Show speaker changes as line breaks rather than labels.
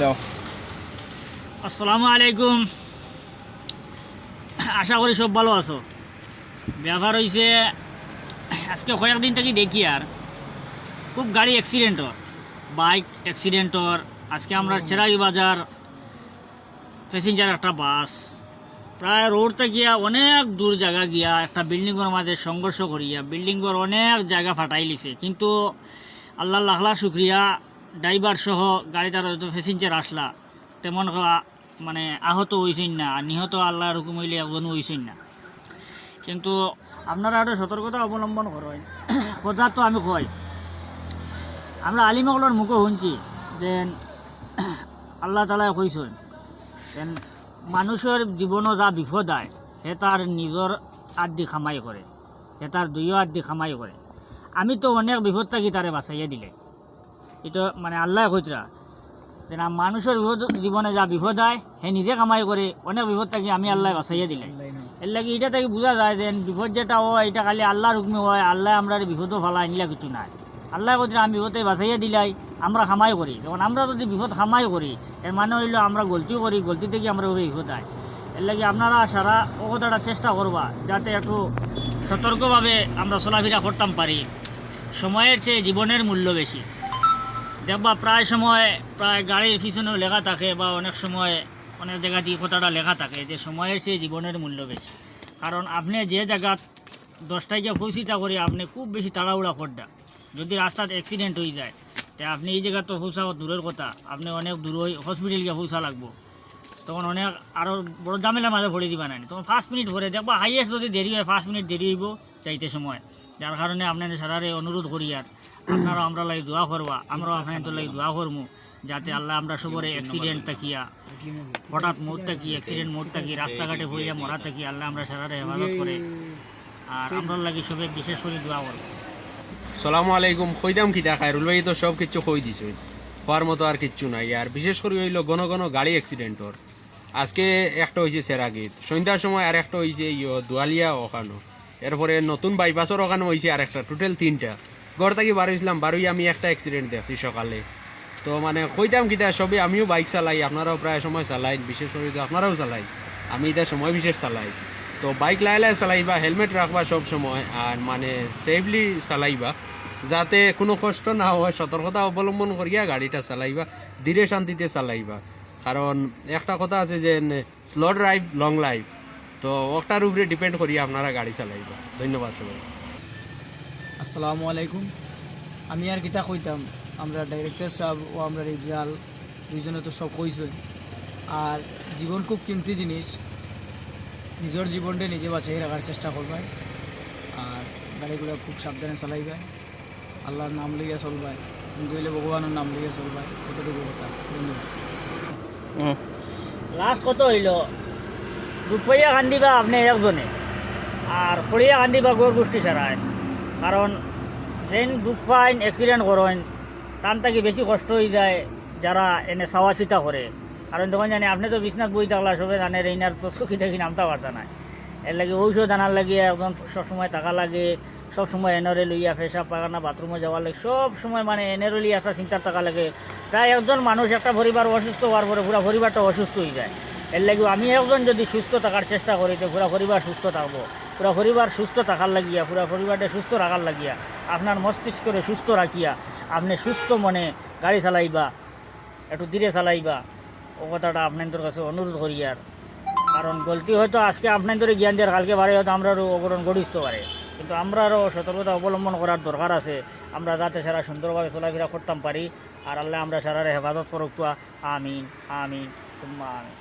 দাও।
আসসালামু আলাইকুম। আশা করি সব ভালো আছো। ব্যাপার হয়েছে আজকে কয়েকদিন থেকে দেখি আর খুব গাড়ি অ্যাক্সিডেন্টর, বাইক অ্যাক্সিডেন্টর। আজকে আমরা চেরাগি বাজার প্যাসেঞ্জার একটা বাস প্রায় রোড থেকে অনেক দূর জায়গা গিয়া একটা বিল্ডিংয়ের মাঝে সংঘর্ষ করিয়া বিল্ডিংয়ের অনেক জায়গা ফাটাই লিছে, কিন্তু আল্লাহ লাখ লাখ শুক্রিয়া ড্রাইভার সহ গাড়িটার যত প্যাসেঞ্জার আসলা তেমন মানে আহত হয়েছেন না, আর নিহত আল্লাহর হুকুম হইলে একজনও হয়েছেন না। কিন্তু আপনারা একটা সতর্কতা অবলম্বন করেন। কথা তো আমি কই, আমরা আলিমগলের মুখে শুনছি যে আল্লাহ তালা কইছেন যেন মানুষের জীবনও যা বিপদ আয় সে তার নিজের আদি খামাই করে, সে তার দুইও আদি খামাই করে। আমি তো অনেক বিপদ থাকি তারে বাঁচাইয়া দিলে, এটা মানে আল্লাহ কইতরা যেন মানুষের জীবনে যা বিপদ আয় সে নিজে কামাই করে, অনেক বিপদ থাকি আমি আল্লাহ বাঁচাইয়া দিলে। এর লাগে এটা থেকে বোঝা যায় যে বিপদ যেটা হয় এটা খালি আল্লাহর হুকুমে হয়, আল্লাহ আমরা বিপদও ফেলা আনিলা কিছু নাই। আল্লাহ কইতরা আমি বিপদে বাঁচাইয়া দিলাই, আমরা খামাই করি। যেমন আমরা যদি বিপদ খামাই করি এর মানে হইল আমরা গলতিও করি, গলতি থেকে আমরা ওই বিপদ আয়। এর লাগে আপনারা সারা ও কথাটা চেষ্টা করবা যাতে একটু সতর্কভাবে আমরা চলাফেরা করতাম পারি। সময়ের চেয়ে জীবনের মূল্য বেশি। দেখবা প্রায় সময় প্রায় গাড়ির পিছনেও লেখা থাকে বা অনেক সময় অনেক জায়গা দিয়ে কথাটা লেখা থাকে যে সময়ের চেয়ে জীবনের মূল্য বেশি। কারণ আপনি যে জায়গা 10টায় গিয়ে পৌঁছিতা করি আপনি খুব বেশি তাড়াহুড়া করডা, যদি রাস্তাতে অ্যাক্সিডেন্ট হয়ে যায় তো আপনি এই জায়গা তো পৌঁছাও দূরের কথা, আপনি অনেক দূর হসপিটাল গিয়ে পৌঁছা লাগবো, তখন অনেক আরও বড় ঝামেলার মাঝে ভরে দিবা না। তখন 5 মিনিট ভরে দেখবা, হাইয়েস্ট যদি দেরি হয় 5 মিনিট দেরি হইব চাইতে সময়। যার কারণে আপনাদের সারারে অনুরোধ করি আর আপনারা আমরা লাগে দোয়া করবা, আমরাও আপনাদের লাগে দোয়া করবো যাতে আল্লাহ আমরা সবরে অ্যাক্সিডেন্ট থাকিয়া হঠাৎ মোড় থাকি অ্যাক্সিডেন্ট মোড় থাকি রাস্তাঘাটে ভরিয়া মরা থাকি আল্লাহ আমরা সারারে হেফাজত করে, আর আমরা লাগে সবে বিশেষ করে দোয়া করবো।
সালামু আলাইকুম। কইতাম কিতা খায়রুল ভাই তো সব কিছু কই দিছে, হওয়ার মতো আর কিচ্ছু নাই। আর বিশেষ করে হইল ঘন ঘন গাড়ি অ্যাক্সিডেন্টর। আজকে একটা হয়েছে সেরাগিত সন্ধ্যার সময়, আর একটা হয়েছে দুয়ালিয়া ওখানো, এরপরে নতুন বাইপাসের ওখানে হয়েছে আর একটা, টোটাল 3টা। ঘর থেকে বার হয়েছিলাম, বারোই আমি একটা অ্যাক্সিডেন্ট দেখছি সকালে। তো মানে কইতাম কিতা সবই আমিও বাইক চালাই, আপনারাও প্রায় সময় চালাই, বিশেষ করে তো আপনারাও চালাই, আমি এটা সময় বিশেষ চালাই। তো বাইক লাই লাই চালাইবা, হেলমেট রাখবা সব সময়, আর মানে সেফলি চালাইবা যাতে কোনো কষ্ট না হয়। সতর্কতা অবলম্বন করিয়া গাড়িটা চালাইবা, ধীরে শান্তিতে চালাইবা। কারণ একটা কথা আছে যে স্লো ড্রাইভ লং লাইফ, তো ওটার উপরে ডিপেন্ড করিয়া আপনারা গাড়ি চালাইবা। ধন্যবাদ সবাই।
আসসালামু আলাইকুম। আমি আর কিতা কইতাম, আমরা ডাইরেক্টর সাহেব ও আমরা রিজাল দুইজনে তো সব কইছই। আর জীবন খুব কিমতি জিনিস, নিজের জীবনটা নিজে বাঁচিয়ে রাখার চেষ্টা করবাই, আর গাড়িগুলো খুব সাবধানে চালাইবাই, আল্লাহর নাম লইয়া চলবাই, কিন্তু হইলে ভগবানের নাম লইয়া চলবাই। কতটুকু কথা। ধন্যবাদ।
লাস্ট কত হইল দুপইয়া কান্দিবা আপনি একজনে, আর ফড়িয়া কান্দিবা গোর গোষ্ঠী সারায়। কারণ ট্রেন দুঃখ পাইন অ্যাক্সিডেন্ট করেন তার থেকে বেশি কষ্ট হয়ে যায় যারা এনে চাওয়া চিতা করে। কারণ তখন জানি আপনি তো বিছনাথ বই থাকলা সবে জানে রেইনার তো চকি থাকি নামতে পারতা না। এর লাগে ঔষধ আনার লাগে একজন সবসময় টাকা লাগে, সবসময় এনরে লইয়া পেশাব পায়খানা বাথরুমে যাওয়ার লাগে সব সময় মানে এনরে লইয়া একটা চিন্তার টাকা লাগে। প্রায় একজন মানুষ একটা পরিবার অসুস্থ হওয়ার পরে পুরো পরিবারটা অসুস্থ হয়ে যায়। এর লাগে আমি একজন যদি সুস্থ থাকার চেষ্টা করি তো পুরো পরিবার সুস্থ থাকবো। পুরো পরিবার সুস্থ থাকার লাগিয়া, পুরো পরিবারটা সুস্থ রাখার লাগিয়া আপনার মস্তিষ্করে সুস্থ রাখিয়া আপনি সুস্থ মনে গাড়ি চালাইবা, একটু ধীরে চালাইবা। ও কথাটা আপনাদের কাছে অনুরোধ করি। আর কারণ গলতি হয়তো আজকে আপনাদের জ্ঞান দেওয়ার কালকে বারে হয়তো আমরাও অগ্রহণ গড়িতে পারে, কিন্তু আমরাও সতর্কতা অবলম্বন করার দরকার আছে, আমরা যাতে সারা সুন্দরভাবে চলাফেরা করতাম পারি। আর আল্লাহ আমরা সারারে হেফাজত করুক। আমিন আমিন সুম্মা আমিন।